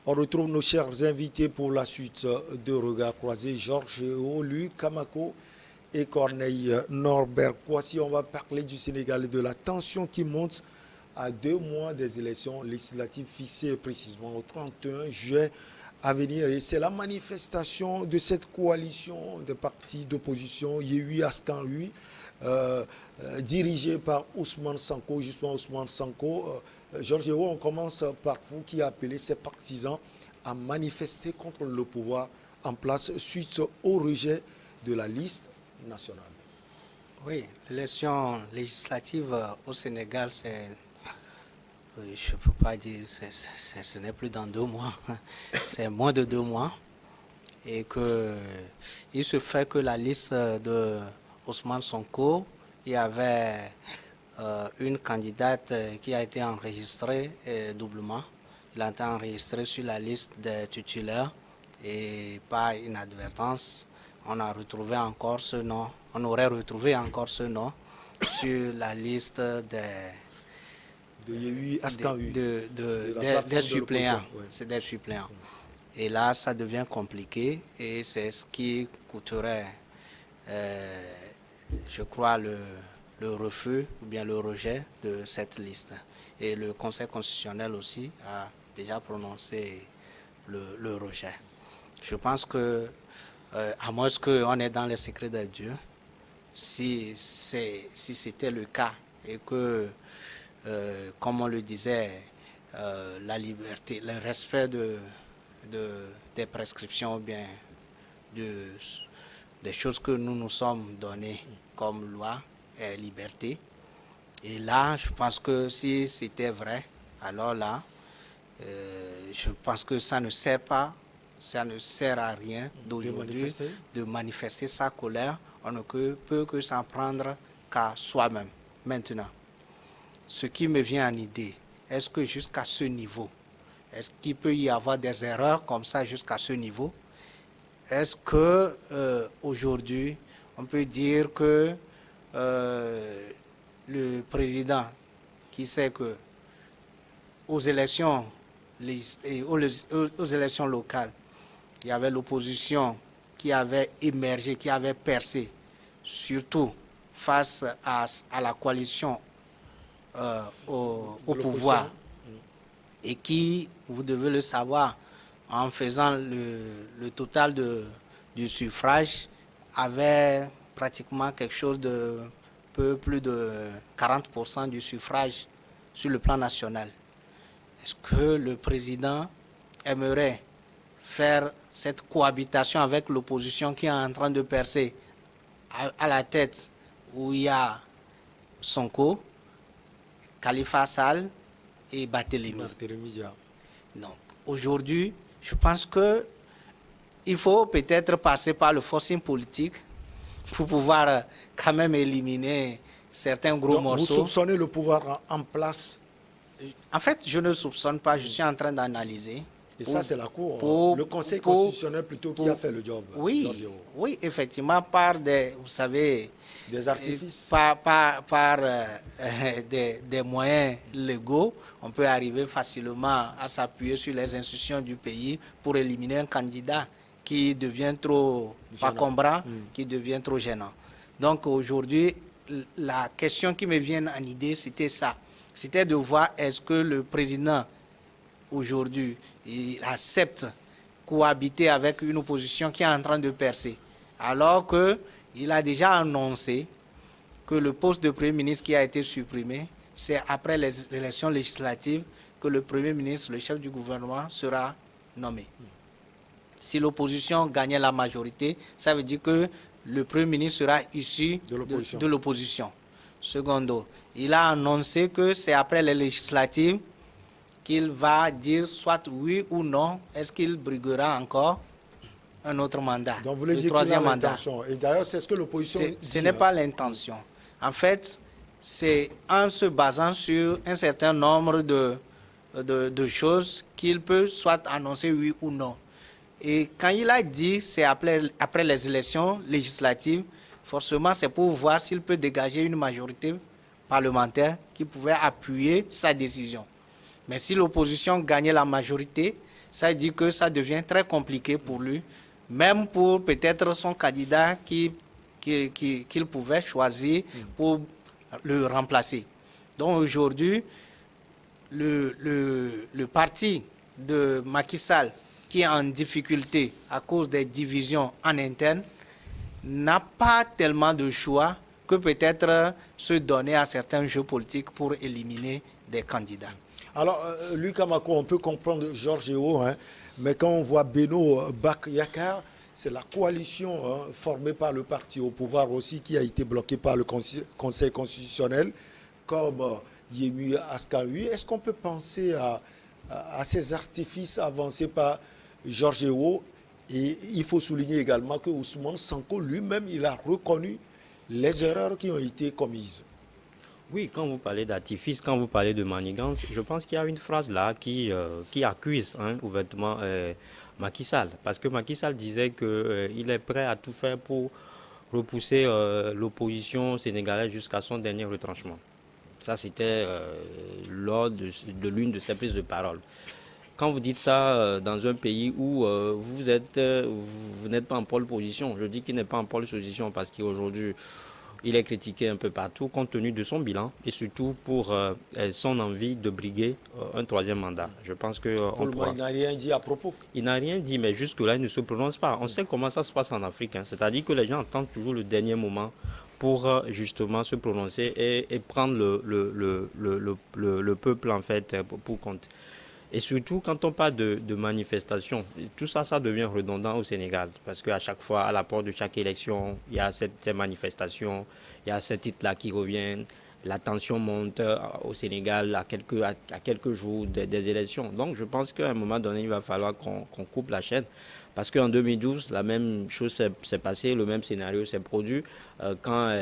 On retrouve nos chers invités pour la suite de Regard Croisé, Georges Olu, Kamako et Corneille Norbert Kouassi. On va parler du Sénégal et de la tension qui monte à 2 mois des élections législatives fixées précisément au 31 juillet à venir. Et c'est la manifestation de cette coalition des partis d'opposition, Yehui Askan-Hui, dirigée par Ousmane Sanko. Justement, Ousmane Sanko, Georges Eo, on commence par vous qui appelez ces partisans à manifester contre le pouvoir en place suite au rejet de la liste nationale. Oui, l'élection législative au Sénégal, c'est, je ne peux pas dire, ce n'est plus dans 2 mois, c'est moins de 2 mois. Et il se fait que la liste de Ousmane Sonko, il y avait une candidate qui a été enregistrée doublement. Il a été enregistré sur la liste des titulaires et par inadvertance, on a retrouvé encore ce nom. On aurait retrouvé encore ce nom sur la liste des suppléants. C'est des suppléants. Et là, ça devient compliqué et c'est ce qui coûterait, je crois, le refus ou bien le rejet de cette liste. Et le Conseil constitutionnel aussi a déjà prononcé le rejet. Je pense que, à moins qu'on est dans les secrets de Dieu, si c'était le cas et que, comme on le disait, la liberté, le respect des prescriptions ou bien des choses que nous nous sommes données comme loi et liberté. Et là, je pense que si c'était vrai, alors là, je pense que ça ne sert à rien d'aujourd'hui de manifester sa colère. On ne peut que s'en prendre qu'à soi-même. Maintenant, ce qui me vient en idée, est-ce que jusqu'à ce niveau, est-ce qu'il peut y avoir des erreurs comme ça jusqu'à ce niveau? Est-ce que aujourd'hui, on peut dire que le président qui sait que aux élections locales, il y avait l'opposition qui avait émergé, qui avait percé, surtout face à la coalition au pouvoir, et qui, vous devez le savoir, en faisant le total du suffrage, avait pratiquement quelque chose de peu plus de 40% du suffrage sur le plan national. Est-ce que le président aimerait faire cette cohabitation avec l'opposition qui est en train de percer à la tête où il y a Sonko, Khalifa Sall et Barthélémy? Donc aujourd'hui, je pense qu'il faut peut-être passer par le forcing politique pour pouvoir quand même éliminer certains gros morceaux. Vous soupçonnez le pouvoir en place? En fait, je ne soupçonne pas, je suis en train d'analyser. Et ça, c'est la Cour, le Conseil constitutionnel plutôt qui a fait le job. Oui, effectivement, par des, vous savez, des artifices. Par des moyens légaux, on peut arriver facilement à s'appuyer sur les institutions du pays pour éliminer un candidat qui devient trop encombrant, qui devient trop gênant. Donc aujourd'hui, la question qui me vient en idée, c'était ça. C'était de voir est-ce que le président, aujourd'hui, il accepte cohabiter avec une opposition qui est en train de percer, alors qu'il a déjà annoncé que le poste de Premier ministre qui a été supprimé, c'est après les élections législatives que le Premier ministre, le chef du gouvernement, sera nommé. Si l'opposition gagnait la majorité, ça veut dire que le Premier ministre sera issu de l'opposition. Secondo, il a annoncé que c'est après les législatives qu'il va dire soit oui ou non, est-ce qu'il briguera encore un autre mandat, donc vous voulez dire troisième mandat. Et d'ailleurs, c'est ce que l'opposition dit. Ce n'est pas l'intention. En fait, c'est en se basant sur un certain nombre de choses qu'il peut soit annoncer oui ou non. Et quand il a dit c'est après les élections législatives, forcément c'est pour voir s'il peut dégager une majorité parlementaire qui pouvait appuyer sa décision. Mais si l'opposition gagnait la majorité, Ça veut dire que ça devient très compliqué pour lui, même pour peut-être son candidat qu'il pouvait choisir pour le remplacer. Donc aujourd'hui, le parti de Macky Sall, qui est en difficulté à cause des divisions en interne, n'a pas tellement de choix que peut-être se donner à certains jeux politiques pour éliminer des candidats. Alors, Luc Kamako, on peut comprendre Georges Eo, hein, mais quand on voit Beno Bak-Yakar, c'est la coalition formée par le parti au pouvoir aussi qui a été bloquée par le Conseil constitutionnel, comme Yemi Askanui. Est-ce qu'on peut penser à ces artifices avancés par Georges Eo? Et il faut souligner également que Ousmane Sanko lui-même, il a reconnu les erreurs qui ont été commises. Oui, quand vous parlez d'artifice, quand vous parlez de manigance, je pense qu'il y a une phrase là qui accuse ouvertement Macky Sall. Parce que Macky Sall disait qu'il est prêt à tout faire pour repousser l'opposition sénégalaise jusqu'à son dernier retranchement. Ça, c'était lors de l'une de ses prises de parole. Quand vous dites ça dans un pays où vous n'êtes pas en pole position, je dis qu'il n'est pas en pole position parce qu'aujourd'hui, il est critiqué un peu partout compte tenu de son bilan et surtout pour son envie de briguer un troisième mandat. Je pense que il n'a rien dit à propos. Il n'a rien dit, mais jusque-là, il ne se prononce pas. On sait comment ça se passe en Afrique. Hein. C'est-à-dire que les gens attendent toujours le dernier moment pour justement se prononcer et prendre le peuple en fait pour compte. Et surtout, quand on parle de manifestations, tout ça, ça devient redondant au Sénégal. Parce qu'à chaque fois, à la porte de chaque élection, il y a ces manifestations, il y a ces titres-là qui reviennent. La tension monte au Sénégal à quelques jours des élections. Donc, je pense qu'à un moment donné, il va falloir qu'on coupe la chaîne. Parce qu'en 2012, la même chose s'est passée, le même scénario s'est produit quand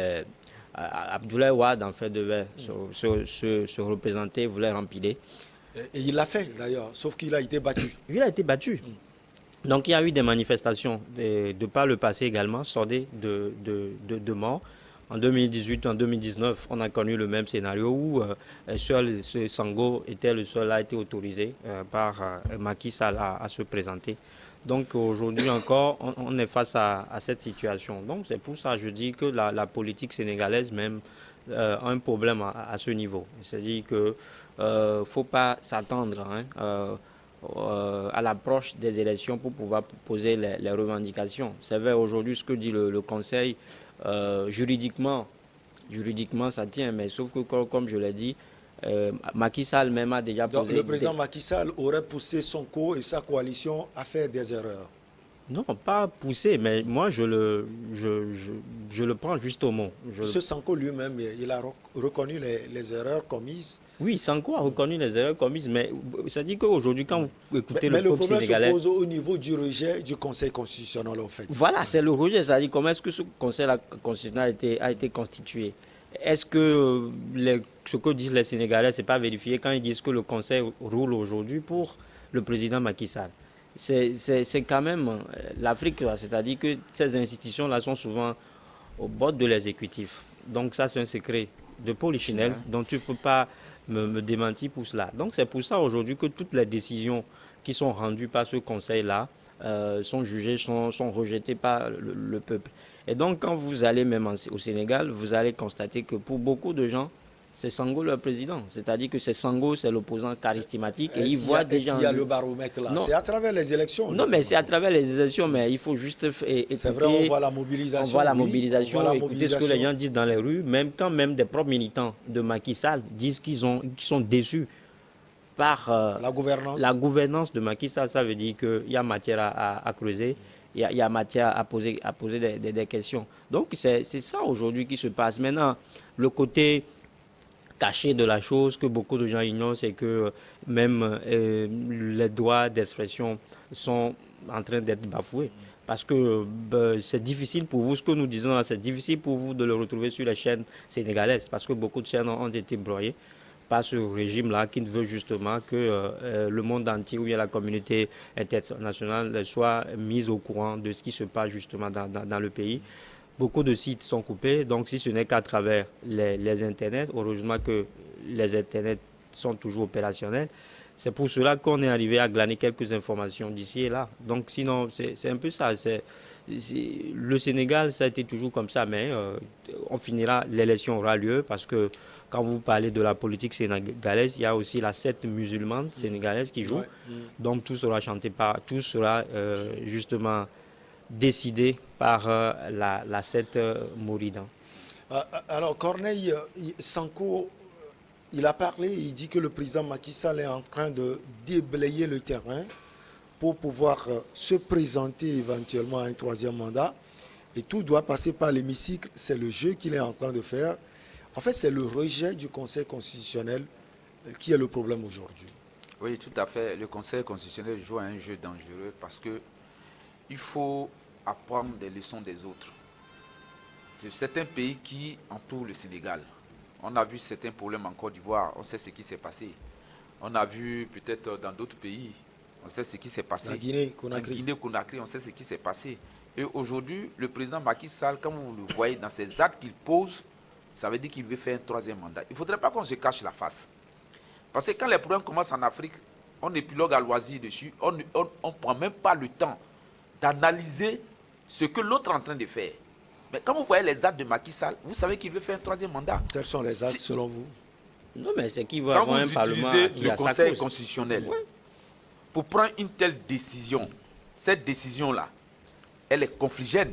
Abdoulaye Wade, en fait, devait se représenter, voulait rempiler. Et il l'a fait d'ailleurs, sauf qu'il a été battu. Il a été battu. Donc il y a eu des manifestations de par le passé également, sordées de morts. En 2018, en 2019, on a connu le même scénario où seul ce Sango était le seul à été autorisé par Macky Sall à se présenter. Donc aujourd'hui encore, on est face à cette situation. Donc c'est pour ça que je dis que la politique sénégalaise même a un problème à ce niveau. C'est-à-dire que faut pas s'attendre à l'approche des élections pour pouvoir poser les revendications. C'est vrai aujourd'hui ce que dit le Conseil, juridiquement ça tient, mais sauf que comme je l'ai dit, Macky Sall même a déjà posé... Donc le président Macky Sall aurait poussé Sonko et sa coalition à faire des erreurs. Non, pas poussé, mais moi je le prends juste au mot. Ce Sanko lui-même, il a reconnu les erreurs commises. Oui, Sanko a reconnu les erreurs commises, mais ça dit qu'aujourd'hui, quand vous écoutez le peuple sénégalais... Mais le problème se pose au niveau du rejet du Conseil constitutionnel, en fait. Voilà, c'est le rejet. C'est-à-dire comment est-ce que ce Conseil constitutionnel a été constitué? Est-ce que ce que disent les Sénégalais, ce n'est pas vérifié quand ils disent que le Conseil roule aujourd'hui pour le président Macky Sall? C'est quand même l'Afrique, c'est-à-dire que ces institutions-là sont souvent au bord de l'exécutif. Donc ça, c'est un secret de polichinelle dont tu ne peux pas me démentir pour cela. Donc c'est pour ça aujourd'hui que toutes les décisions qui sont rendues par ce conseil-là sont jugées, sont rejetées par le peuple. Et donc quand vous allez même au Sénégal, vous allez constater que pour beaucoup de gens, c'est Sango le président. C'est-à-dire que c'est Sango, c'est l'opposant charismatique. Et il voit des gens... Il y a le baromètre là. C'est à travers les élections. Non, mais c'est à travers les élections, mais il faut juste écouter. C'est vrai, on voit la mobilisation. On voit la mobilisation, écouter ce que les gens disent dans les rues. Même quand même des propres militants de Macky Sall disent qu'ils sont déçus par la gouvernance de Macky Sall. Ça veut dire qu'il y a matière à creuser. Il y a matière à poser des questions. Donc c'est ça aujourd'hui qui se passe. Maintenant, le côté caché de la chose que beaucoup de gens ignorent, c'est que même les droits d'expression sont en train d'être bafoués. Parce que c'est difficile pour vous, ce que nous disons là, c'est difficile pour vous de le retrouver sur les chaînes sénégalaises. Parce que beaucoup de chaînes ont été broyées par ce régime-là qui veut justement que le monde entier ou bien la communauté internationale soit mise au courant de ce qui se passe justement dans le pays. Beaucoup de sites sont coupés, donc si ce n'est qu'à travers les internets, heureusement que les internets sont toujours opérationnels, C'est pour cela qu'on est arrivé à glaner quelques informations d'ici et là. Donc sinon, c'est un peu ça. Le Sénégal, ça a été toujours comme ça, mais on finira, l'élection aura lieu parce que quand vous parlez de la politique sénégalaise, il y a aussi la secte musulmane sénégalaise qui joue. Ouais. Donc tout sera chanté par, tout sera justement décidé par la secte mouride. Alors Corneille Sanko, il a parlé, il dit que le président Macky Sall est en train de déblayer le terrain pour pouvoir se présenter éventuellement à un troisième mandat. Et tout doit passer par l'hémicycle. C'est le jeu qu'il est en train de faire. En fait, c'est le rejet du Conseil constitutionnel qui est le problème aujourd'hui. Oui, tout à fait. Le Conseil constitutionnel joue un jeu dangereux parce qu'il faut apprendre des leçons des autres. C'est un pays qui entoure le Sénégal. On a vu certains problèmes en Côte d'Ivoire, on sait ce qui s'est passé. On a vu peut-être dans d'autres pays, on sait ce qui s'est passé. La Guinée-Conakry. En Guinée-Conakry, on sait ce qui s'est passé. Et aujourd'hui, le président Macky Sall, comme vous le voyez dans ses actes qu'il pose, ça veut dire qu'il veut faire un troisième mandat. Il ne faudrait pas qu'on se cache la face. Parce que quand les problèmes commencent en Afrique, on épilogue à loisir dessus, on ne prend même pas le temps d'analyser ce que l'autre est en train de faire. Mais quand vous voyez les actes de Macky Sall, vous savez qu'il veut faire un troisième mandat. Quels sont les actes selon vous? Non, mais c'est qu'il va avoir un parlement. Quand vous utilisez le Conseil constitutionnel pour prendre une telle décision, cette décision-là, elle est confligène.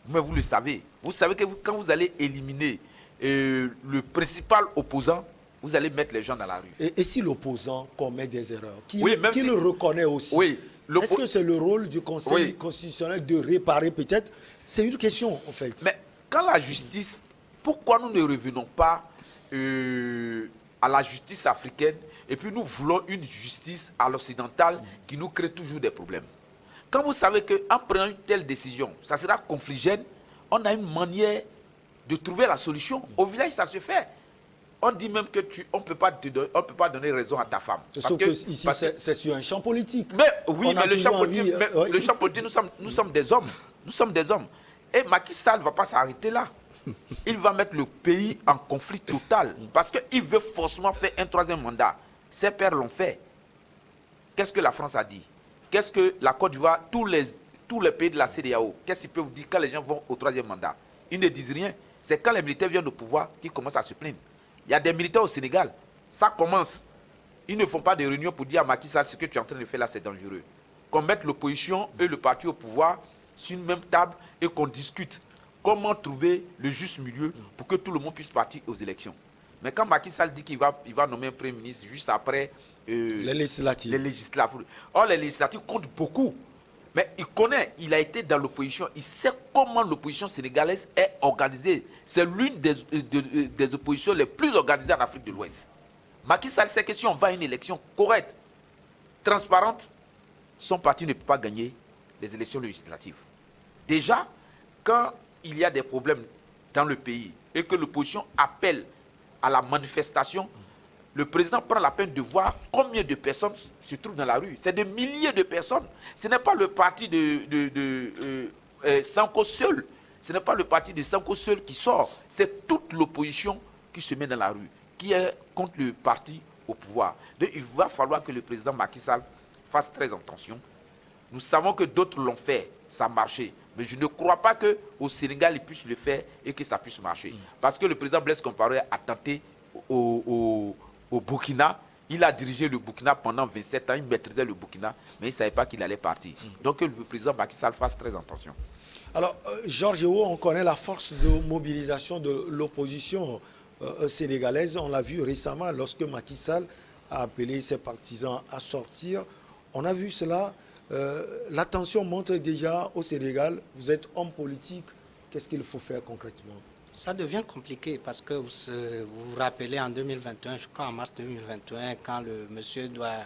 Mais vous le savez. Vous savez que quand vous allez éliminer le principal opposant, vous allez mettre les gens dans la rue. Et si l'opposant commet des erreurs, qui le reconnaît aussi? Oui. Est-ce que c'est le rôle du Conseil constitutionnel de réparer peut-être? C'est une question en fait. Mais quand la justice, pourquoi nous ne revenons pas à la justice africaine et puis nous voulons une justice à l'occidentale qui nous crée toujours des problèmes? Quand vous savez qu'en prenant une telle décision, ça sera confligène, on a une manière de trouver la solution. Au village, ça se fait. On dit même que on ne peut pas donner raison à ta femme. Sauf que ici, c'est sur un champ politique. Mais oui, mais le champ politique, nous sommes des hommes. Nous sommes des hommes. Et Macky Sall ne va pas s'arrêter là. Il va mettre le pays en conflit total. Parce qu'il veut forcément faire un troisième mandat. Ses pères l'ont fait. Qu'est-ce que la France a dit? Qu'est-ce que la Côte d'Ivoire, tous les pays de la CEDEAO, qu'est-ce qu'ils peuvent vous dire quand les gens vont au troisième mandat? Ils ne disent rien. C'est quand les militaires viennent au pouvoir qu'ils commencent à se plaindre. Il y a des militaires au Sénégal. Ça commence. Ils ne font pas de réunion pour dire à Macky Sall ce que tu es en train de faire là, c'est dangereux. Qu'on mette l'opposition et le parti au pouvoir sur une même table et qu'on discute comment trouver le juste milieu pour que tout le monde puisse partir aux élections. Mais quand Macky Sall dit qu'il va nommer un Premier ministre juste après les législatives. Or, les législatives comptent beaucoup. Mais il connaît, il a été dans l'opposition, il sait comment l'opposition sénégalaise est organisée. C'est l'une des oppositions les plus organisées en Afrique de l'Ouest. Macky Sall sait que si on va à une élection correcte, transparente, son parti ne peut pas gagner les élections législatives. Déjà, quand il y a des problèmes dans le pays et que l'opposition appelle à la manifestation, le président prend la peine de voir combien de personnes se trouvent dans la rue. C'est des milliers de personnes. Ce n'est pas le parti de Sanko seul. Ce n'est pas le parti de Sanko seul qui sort. C'est toute l'opposition qui se met dans la rue, qui est contre le parti au pouvoir. Donc il va falloir que le président Macky Sall fasse très attention. Nous savons que d'autres l'ont fait, ça a marché. Mais je ne crois pas qu'au Sénégal, il puisse le faire et que ça puisse marcher. Parce que le président Blaise Compaoré a tenté au Burkina. Il a dirigé le Burkina pendant 27 ans. Il maîtrisait le Burkina, mais il ne savait pas qu'il allait partir. Donc que le président Macky Sall fasse très attention. Alors, Georges Weah, on connaît la force de mobilisation de l'opposition sénégalaise. On l'a vu récemment lorsque Macky Sall a appelé ses partisans à sortir. On a vu cela. La tension monte déjà au Sénégal. Vous êtes homme politique. Qu'est-ce qu'il faut faire concrètement? Ça devient compliqué parce que vous vous rappelez en 2021, je crois en mars 2021, quand le monsieur doit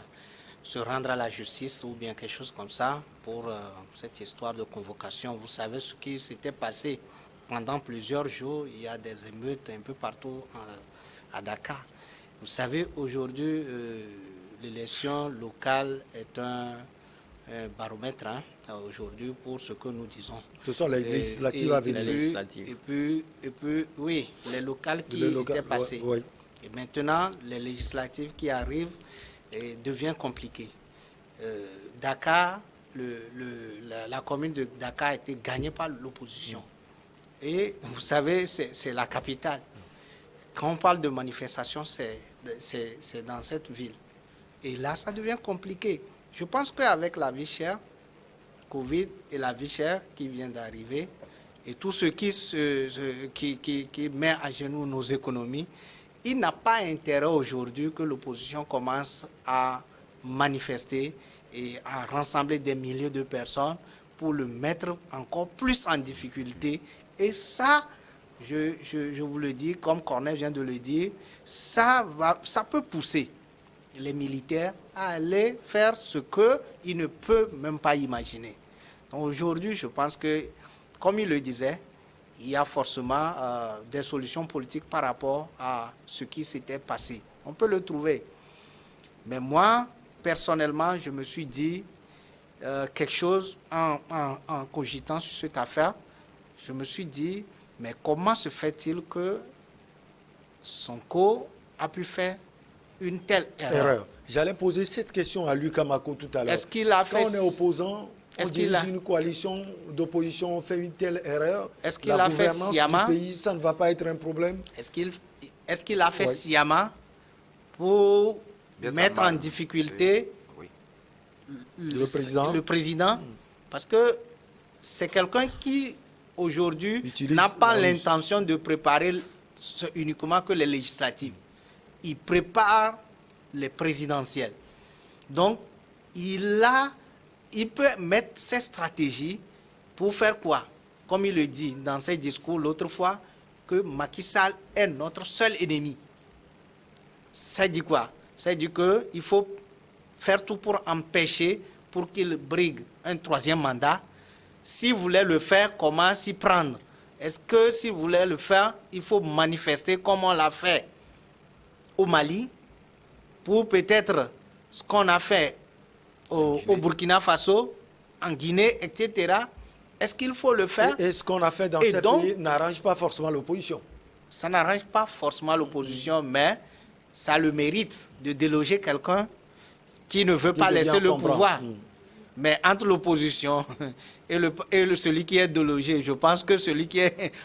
se rendre à la justice ou bien quelque chose comme ça pour cette histoire de convocation. Vous savez ce qui s'était passé pendant plusieurs jours. Il y a des émeutes un peu partout à Dakar. Vous savez, aujourd'hui, l'élection locale est un baromètre aujourd'hui pour ce que nous disons. Ce sont les législatives à venir. Et puis, oui, les locales qui étaient passées. Oui. Et maintenant, les législatives qui arrivent, devient compliqué. Dakar, la commune de Dakar a été gagnée par l'opposition. Et vous savez, c'est la capitale. Quand on parle de manifestation, c'est dans cette ville. Et là, ça devient compliqué. Je pense qu'avec la vie chère, Covid et la vie chère qui vient d'arriver, et tout ce qui met à genoux nos économies, il n'a pas intérêt aujourd'hui que l'opposition commence à manifester et à rassembler des milliers de personnes pour le mettre encore plus en difficulté. Et ça, je vous le dis, comme Corneille vient de le dire, ça peut pousser les militaires à aller faire ce qu'ils ne peuvent même pas imaginer. Donc aujourd'hui, je pense que, comme il le disait, il y a forcément des solutions politiques par rapport à ce qui s'était passé. On peut le trouver. Mais moi, personnellement, je me suis dit quelque chose en cogitant sur cette affaire. Je me suis dit, mais comment se fait-il que Sonko a pu faire une telle erreur? J'allais poser cette question à Luc Kamako tout à l'heure. Est-ce qu'il a fait... Quand on est opposant, on dirige une coalition d'opposition, on fait une telle erreur. Est-ce qu'il a fait sciemment? Du pays, ça ne va pas être un problème? Est-ce qu'il a fait sciemment pour mettre en difficulté le président? Parce que c'est quelqu'un qui, aujourd'hui, n'a pas l'intention de préparer uniquement que les législatives. Il prépare les présidentielles. Donc, il peut mettre ses stratégies pour faire quoi? Comme il le dit dans ses discours l'autre fois, que Macky Sall est notre seul ennemi. Ça dit quoi? Ça dit qu'il faut faire tout pour empêcher, pour qu'il brigue un troisième mandat. S'il voulait le faire, comment s'y prendre? Est-ce que s'il voulait le faire, il faut manifester comme on l'a fait au Mali, pour peut-être ce qu'on a fait au Burkina Faso, en Guinée, etc. Est-ce qu'il faut le faire? Et ce qu'on a fait dans ces pays n'arrange pas forcément l'opposition. Ça n'arrange pas forcément l'opposition, mais ça a le mérite de déloger quelqu'un qui ne veut pas laisser le pouvoir. Mais entre l'opposition et celui qui est délogé, je pense que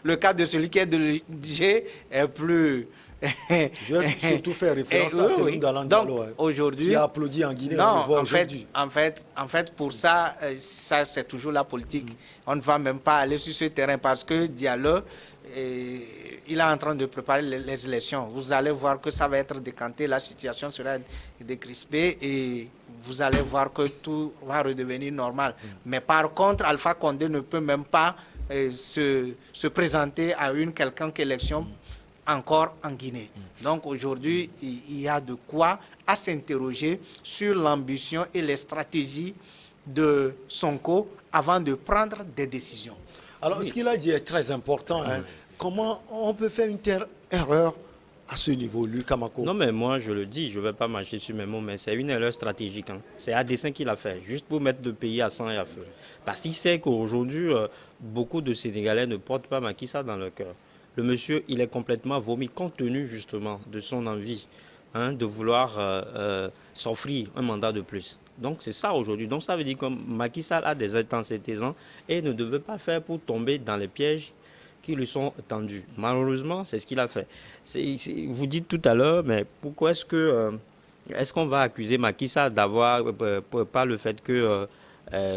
le cas de celui qui est délogé est plus... Je vais surtout faire référence à Céline Dalandalo, aujourd'hui, qui a applaudi en Guinée. Non, en fait, pour ça, c'est toujours la politique. On ne va même pas aller sur ce terrain parce que Diallo, il est en train de préparer les élections. Vous allez voir que ça va être décanté, la situation sera décrispée et vous allez voir que tout va redevenir normal. Mais par contre, Alpha Condé ne peut même pas se présenter à une quelconque élection encore en Guinée. Donc aujourd'hui, il y a de quoi à s'interroger sur l'ambition et les stratégies de Sonko avant de prendre des décisions. Alors, ce qu'il a dit est très important. Comment on peut faire une telle erreur à ce niveau, Luc Kamako? Non, mais moi, je le dis, je ne vais pas marcher sur mes mots, mais c'est une erreur stratégique. C'est à dessein qu'il a fait, juste pour mettre le pays à sang et à feu. Parce qu'il sait qu'aujourd'hui, beaucoup de Sénégalais ne portent pas Macky Sall dans leur cœur. Le monsieur, il est complètement vomi, compte tenu justement de son envie de vouloir s'offrir un mandat de plus. Donc c'est ça aujourd'hui. Donc ça veut dire que Macky Sall a des antécédents et ne devait pas faire pour tomber dans les pièges qui lui sont tendus. Malheureusement, c'est ce qu'il a fait. Vous dites tout à l'heure, mais pourquoi est-ce qu'on va accuser Macky Sall d'avoir, par le fait que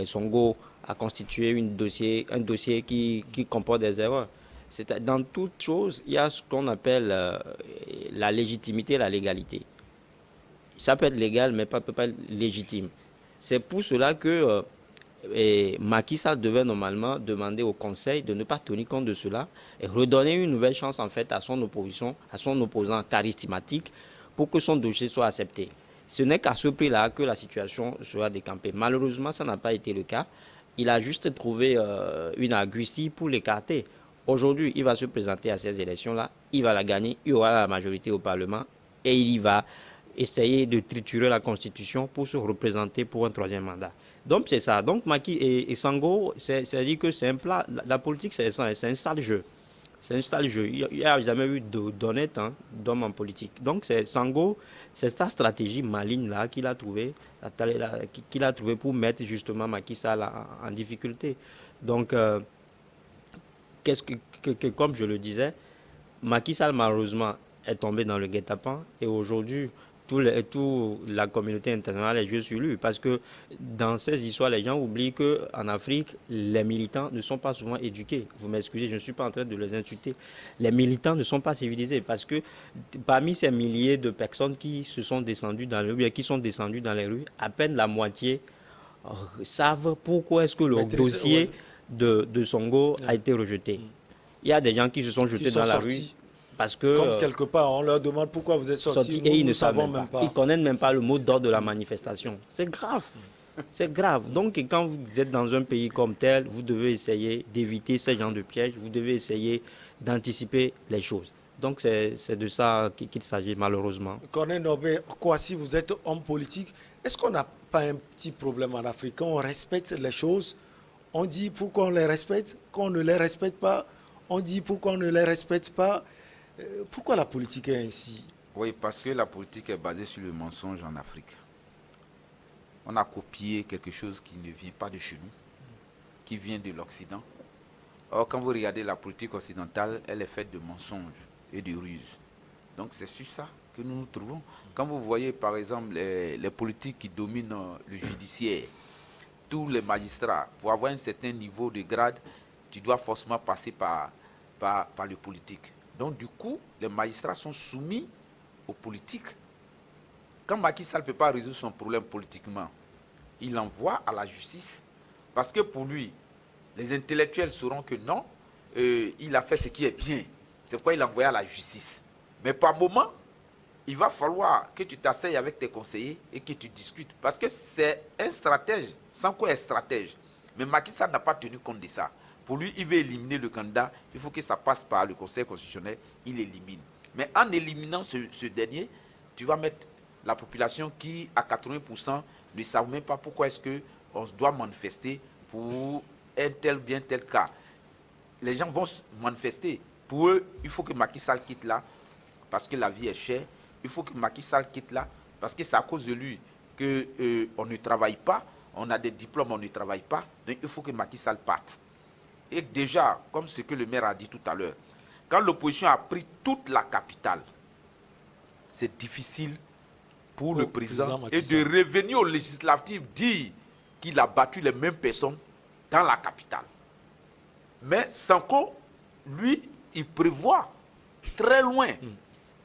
Sonko a constitué un dossier qui comporte des erreurs? Dans toute chose, il y a ce qu'on appelle la légitimité et la légalité. Ça peut être légal, mais pas être légitime. C'est pour cela que Macky Sall devait normalement demander au Conseil de ne pas tenir compte de cela et redonner une nouvelle chance en fait à son opposition, à son opposant charismatique, pour que son dossier soit accepté. Ce n'est qu'à ce prix-là que la situation sera décampée. Malheureusement, ça n'a pas été le cas. Il a juste trouvé une argutie pour l'écarter. Aujourd'hui, il va se présenter à ces élections-là, il va la gagner, il aura la majorité au Parlement et il va essayer de triturer la Constitution pour se représenter pour un troisième mandat. Donc c'est ça. Donc Macky et Sonko, c'est-à-dire que c'est un plat. La politique, c'est un sale jeu. C'est un sale jeu. Il n'y a jamais eu d'honnête d'homme en politique. Donc c'est Sango, c'est sa stratégie maligne là qu'il a trouvé, pour mettre justement Macky Sall en difficulté. Donc comme je le disais, Macky Sall malheureusement est tombé dans le guet-apens et aujourd'hui toute la communauté internationale est jouée sur lui parce que dans ces histoires, les gens oublient qu'en Afrique, les militants ne sont pas souvent éduqués. Vous m'excusez, je ne suis pas en train de les insulter. Les militants ne sont pas civilisés parce que parmi ces milliers de personnes qui se sont descendues dans les rues, qui sont descendues dans les rues, à peine la moitié savent pourquoi est-ce que le dossier de Sonko a été rejeté. Il y a des gens qui se sont jetés dans la rue. Parce que, comme quelque part, on leur demande pourquoi vous êtes sortis, et ils ne savent même pas. Ils ne connaissent même pas le mot d'ordre de la manifestation. C'est grave. C'est grave. Donc, quand vous êtes dans un pays comme tel, vous devez essayer d'éviter ce genre de pièges. Vous devez essayer d'anticiper les choses. Donc, c'est de ça qu'il s'agit, malheureusement. Corneille Norbert Kouassi, vous êtes homme politique. Est-ce qu'on n'a pas un petit problème en Afrique? Quand on respecte les choses, on dit pourquoi on les respecte. Quand on ne les respecte pas, on dit pourquoi on ne les respecte pas. Pourquoi la politique est ainsi? Oui, parce que la politique est basée sur le mensonge en Afrique. On a copié quelque chose qui ne vient pas de chez nous, qui vient de l'Occident. Or, quand vous regardez la politique occidentale, elle est faite de mensonges et de ruses. Donc, c'est sur ça que nous nous trouvons. Quand vous voyez, par exemple, les politiques qui dominent le judiciaire, tous les magistrats, pour avoir un certain niveau de grade, tu dois forcément passer par le politique. Donc, du coup, les magistrats sont soumis aux politiques. Quand Macky Sall ne peut pas résoudre son problème politiquement, il l'envoie à la justice. Parce que pour lui, les intellectuels sauront que non, il a fait ce qui est bien. C'est pourquoi il l'a envoyé à la justice. Mais par moment, il va falloir que tu t'asseyes avec tes conseillers et que tu discutes. Parce que c'est un stratège, Sanko est stratège. Mais Macky Sall n'a pas tenu compte de ça. Pour lui, il veut éliminer le candidat, il faut que ça passe par le Conseil constitutionnel, il élimine. Mais en éliminant ce dernier, tu vas mettre la population qui, à 80%, ne savent même pas pourquoi est-ce qu'on doit manifester pour un tel bien tel cas. Les gens vont manifester. Pour eux, il faut que Macky Sall quitte là, parce que la vie est chère. Il faut que Macky Sall quitte là, parce que c'est à cause de lui qu'on ne travaille pas. On a des diplômes, on ne travaille pas. Donc il faut que Macky Sall parte. Et déjà, comme ce que le maire a dit tout à l'heure, quand l'opposition a pris toute la capitale, c'est difficile pour le président et de revenir aux législatives dire qu'il a battu les mêmes personnes dans la capitale. Mais Sanko, lui, il prévoit très loin.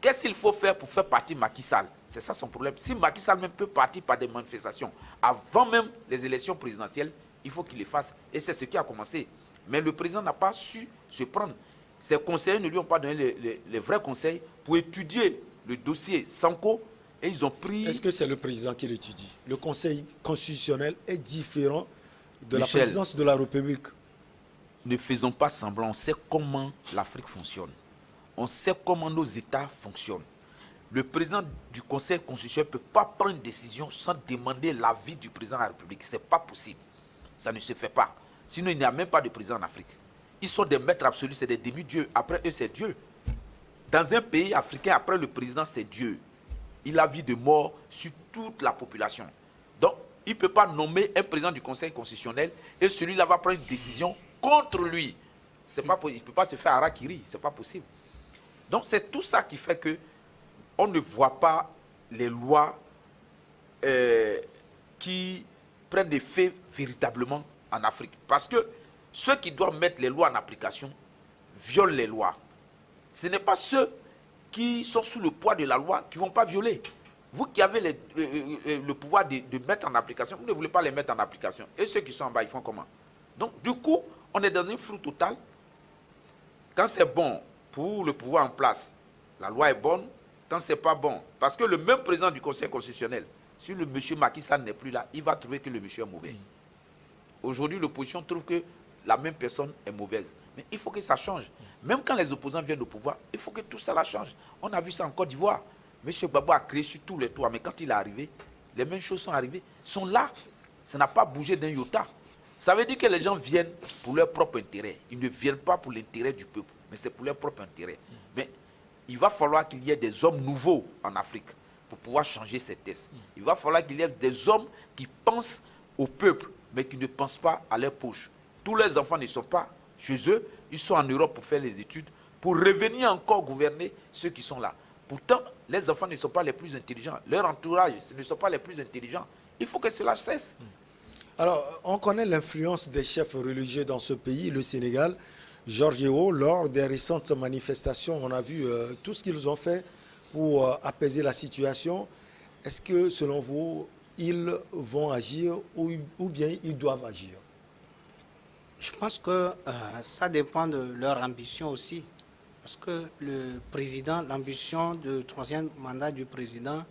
Qu'est-ce qu'il faut faire pour faire partir Macky Sall? C'est ça son problème. Si Macky Sall même peut partir par des manifestations avant même les élections présidentielles, il faut qu'il le fasse. Et c'est ce qui a commencé. Mais le président n'a pas su se prendre. Ses conseillers ne lui ont pas donné les vrais conseils pour étudier le dossier Sanko et ils ont pris... Est-ce que c'est le président qui l'étudie? Le Conseil constitutionnel est différent de Michel, la présidence de la République. Ne faisons pas semblant, on sait comment l'Afrique fonctionne. On sait comment nos États fonctionnent. Le président du Conseil constitutionnel ne peut pas prendre une décision sans demander l'avis du président de la République. Ce n'est pas possible. Ça ne se fait pas. Sinon, il n'y a même pas de président en Afrique. Ils sont des maîtres absolus, c'est des demi-dieux. Après eux, c'est Dieu. Dans un pays africain, après le président, c'est Dieu. Il a vie de mort sur toute la population. Donc, il ne peut pas nommer un président du Conseil constitutionnel et celui-là va prendre une décision contre lui. Il ne peut pas se faire harakiri, ce n'est pas possible. Donc, c'est tout ça qui fait que on ne voit pas les lois qui prennent effet véritablement en Afrique. Parce que ceux qui doivent mettre les lois en application violent les lois. Ce n'est pas ceux qui sont sous le poids de la loi qui ne vont pas violer. Vous qui avez le pouvoir de mettre en application, vous ne voulez pas les mettre en application. Et ceux qui sont en bas, ils font comment? Donc, du coup, on est dans un flou total. Quand c'est bon pour le pouvoir en place, la loi est bonne. Quand ce n'est pas bon, parce que le même président du Conseil constitutionnel, si le monsieur Macky Sall n'est plus là, il va trouver que le monsieur est mauvais. Aujourd'hui, l'opposition trouve que la même personne est mauvaise. Mais il faut que ça change. Même quand les opposants viennent au pouvoir, il faut que tout ça la change. On a vu ça en Côte d'Ivoire. M. Gbagbo a créé sur tous les toits, mais quand il est arrivé, les mêmes choses sont arrivées, sont là. Ça n'a pas bougé d'un iota. Ça veut dire que les gens viennent pour leur propre intérêt. Ils ne viennent pas pour l'intérêt du peuple. mais c'est pour leur propre intérêt. Mais il va falloir qu'il y ait des hommes nouveaux en Afrique pour pouvoir changer ces tests. Il va falloir qu'il y ait des hommes qui pensent au peuple, mais qui ne pensent pas à leur poche. Tous les enfants ne sont pas chez eux, ils sont en Europe pour faire les études, pour revenir encore gouverner ceux qui sont là. Pourtant, les enfants ne sont pas les plus intelligents. Leur entourage, ce ne sont pas les plus intelligents. Il faut que cela cesse. Alors, on connaît l'influence des chefs religieux dans ce pays, le Sénégal. Georges, lors des récentes manifestations, on a vu tout ce qu'ils ont fait pour apaiser la situation. Est-ce que, selon vous, ils vont agir ou bien ils doivent agir? Je pense que ça dépend de leur ambition aussi. Parce que le président, l'ambition du troisième mandat du président,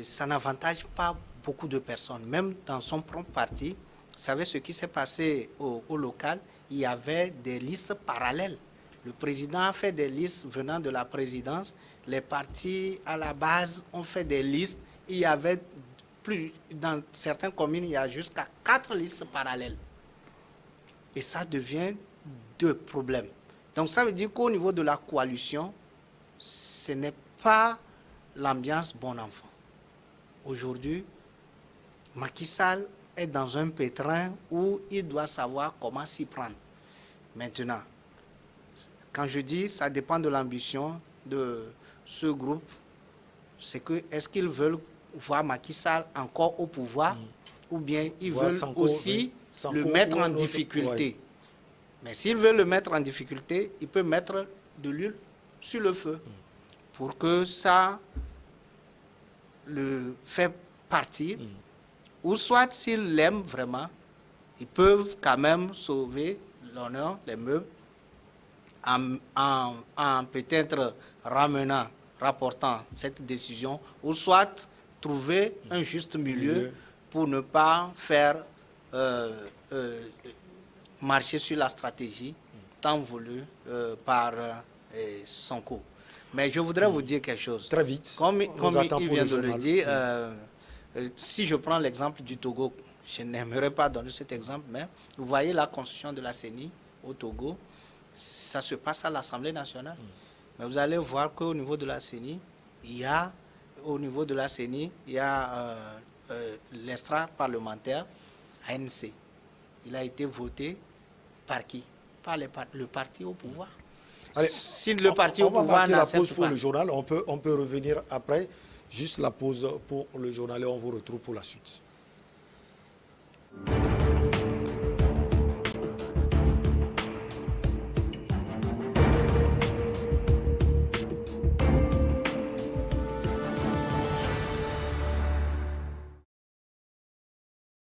ça n'avantage pas beaucoup de personnes. Même dans son propre parti, vous savez ce qui s'est passé au local, il y avait des listes parallèles. Le président a fait des listes venant de la présidence. Les partis à la base ont fait des listes. Il y avait plus, dans certaines communes, il y a jusqu'à 4 listes parallèles. Et ça devient deux problèmes. Donc ça veut dire qu'au niveau de la coalition, ce n'est pas l'ambiance bon enfant. Aujourd'hui, Macky Sall est dans un pétrin où il doit savoir comment s'y prendre. Maintenant, quand je dis ça dépend de l'ambition de ce groupe, c'est que est-ce qu'ils veulent voir Macky Sall encore au pouvoir ou bien ils veulent aussi le mettre en difficulté. Ouais. Mais s'ils veulent le mettre en difficulté, ils peuvent mettre de l'huile sur le feu pour que ça le fait partir. Ou soit s'ils l'aiment vraiment, ils peuvent quand même sauver l'honneur, les meubles, en peut-être rapportant cette décision, ou soit trouver un juste milieu pour ne pas faire marcher sur la stratégie tant voulue par Sonko. Mais je voudrais vous dire quelque chose. Très vite. Comme il vient de le dire, si je prends l'exemple du Togo, je n'aimerais pas donner cet exemple, mais vous voyez la constitution de la CENI au Togo, ça se passe à l'Assemblée nationale. Mais vous allez voir qu'au niveau de la CENI, il y a l'extra-parlementaire ANC. Il a été voté par qui? Par le parti au pouvoir. Allez, si le parti au pouvoir n'accepte pas. La pause pour pas. le journal, on peut revenir après. Juste la pause pour le journal et on vous retrouve pour la suite.